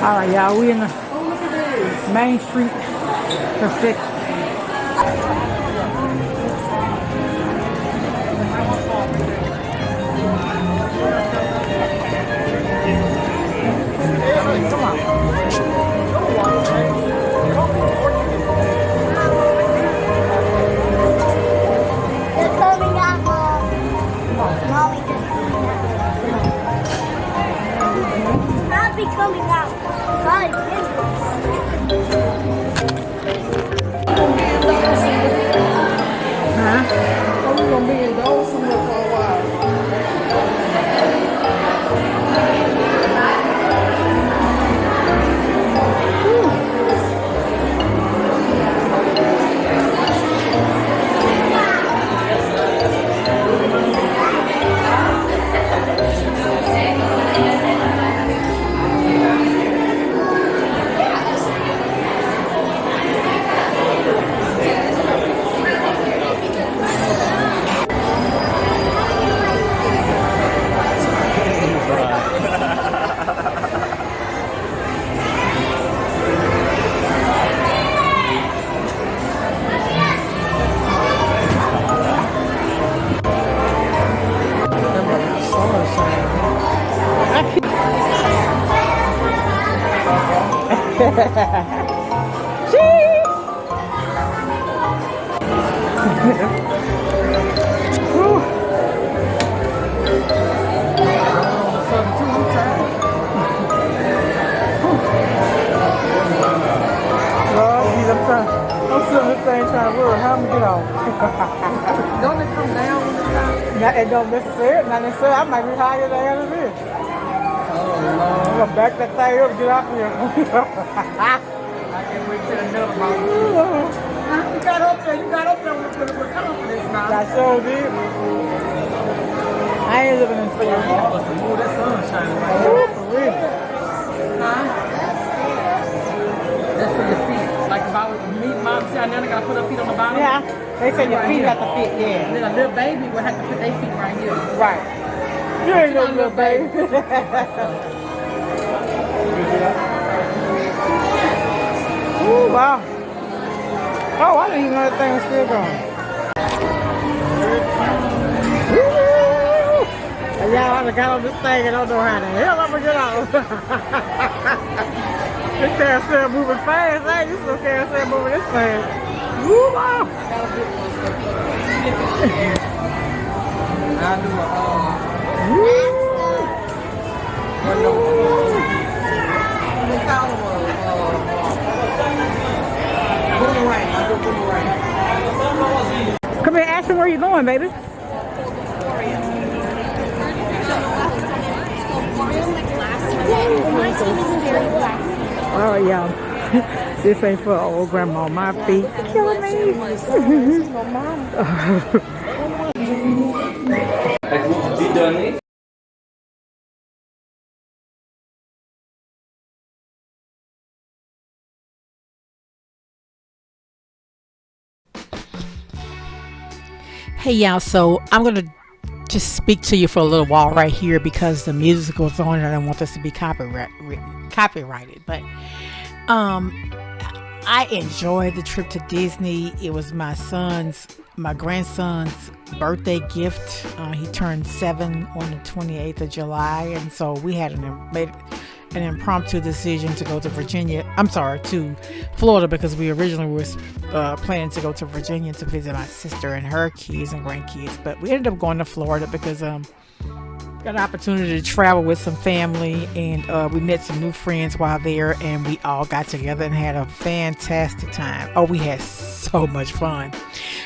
Alright, y'all, we in the Main Street Pacific. Come on. They're coming out. Molly just I'll be coming out. God, Huh? Oh, we're gonna be in those somewhere for a while. I'm sitting this thing trying to work. How am I get off? Don't it come down when it's down? It don't necessarily. Not necessarily. I might be higher than it is. I'm gonna back that thing up and get out here. I can't wait till another moment. You got up there with confidence now. I sure did. I ain't living in fear. Oh, that sun shining right For here. real. Huh? That's for your feet. Like if I was me, mom said, now I gotta put her feet on the bottom. Yeah. They say your Right feet here. have to fit. And Yeah. then a little baby would have to put their feet right here. Right. You ain't no little baby. Ooh, wow. Oh, I didn't even know that thing was still going. And y'all, I got on this thing and don't know how the hell I'm gonna get off. This carousel moving fast. I ain't used to no carousel moving this fast. Woo, wow. I'll do a boomerang. I'll do a boomerang. Come here, ask him where you going, baby. Oh, yeah. This ain't for old grandma. My feet killing me. Hey y'all, so I'm gonna just speak to you for a little while right here because the music goes on and I don't want this to be copyrighted. But I enjoyed the trip to Disney. It was my grandson's birthday gift. He turned 7 on the 28th of July, and so we had made an impromptu decision to go to to Florida, because we originally were planning to go to Virginia to visit my sister and her kids and grandkids, but we ended up going to Florida because got an opportunity to travel with some family, and we met some new friends while there, and we all got together and had a fantastic time. Oh, we had so much fun.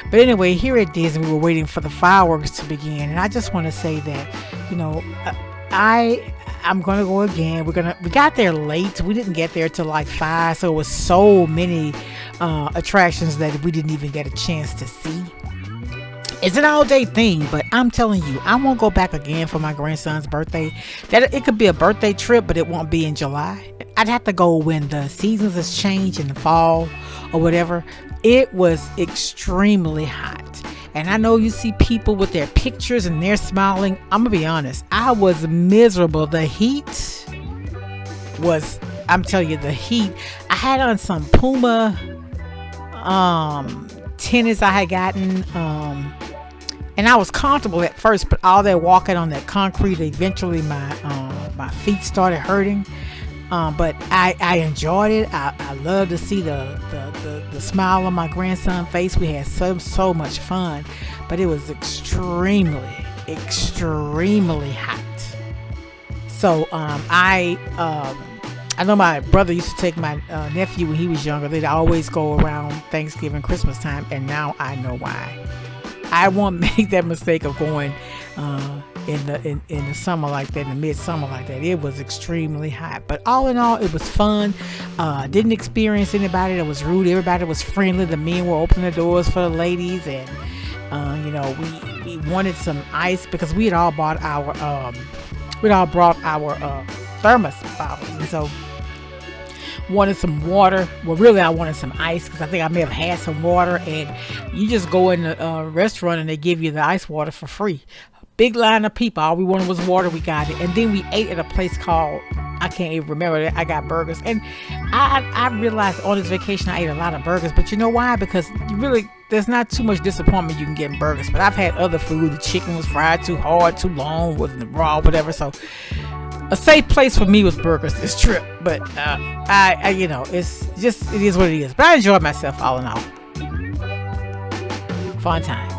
But anyway, here at Disney, we were waiting for the fireworks to begin, and I just want to say that, I'm gonna go again. We got there late. We didn't get there till like 5, so it was so many attractions that we didn't even get a chance to see. It's an all-day thing, but I'm telling you, I won't go back again for my grandson's birthday. That it could be a birthday trip, but it won't be in July. I'd have to go when the seasons has changed in the fall or whatever. It was extremely hot. And I know you see people with their pictures and they're smiling. I'm gonna be honest, I was miserable. The heat was I'm telling you, the heat. I had on some Puma tennis I had gotten, and I was comfortable at first, but all that walking on that concrete, eventually my feet started hurting. But I enjoyed it. I love to see the smile on my grandson's face. We had so much fun, but it was extremely hot. So I know my brother used to take my nephew when he was younger. They'd always go around Thanksgiving, Christmas time, and now I know why. I won't make that mistake of going in the summer like that, in the midsummer like that. It was extremely hot, but all in all, it was fun. Didn't experience anybody that was rude. Everybody was friendly. The men were opening the doors for the ladies, and we wanted some ice because we had all brought our thermos bottles, and so wanted some water. Well, really, I wanted some ice because I think I may have had some water. And you just go in the restaurant and they give you the ice water for free. Big line of people. All we wanted was water. We got it, and then we ate at a place called, I can't even remember. I got burgers, and I realized on this vacation I ate a lot of burgers. But you know why? Because there's not too much disappointment you can get in burgers. But I've had other food. The chicken was fried too hard, too long, wasn't raw, whatever. So a safe place for me was burgers this trip. But it's just, it is what it is. But I enjoyed myself all in all. Fun time.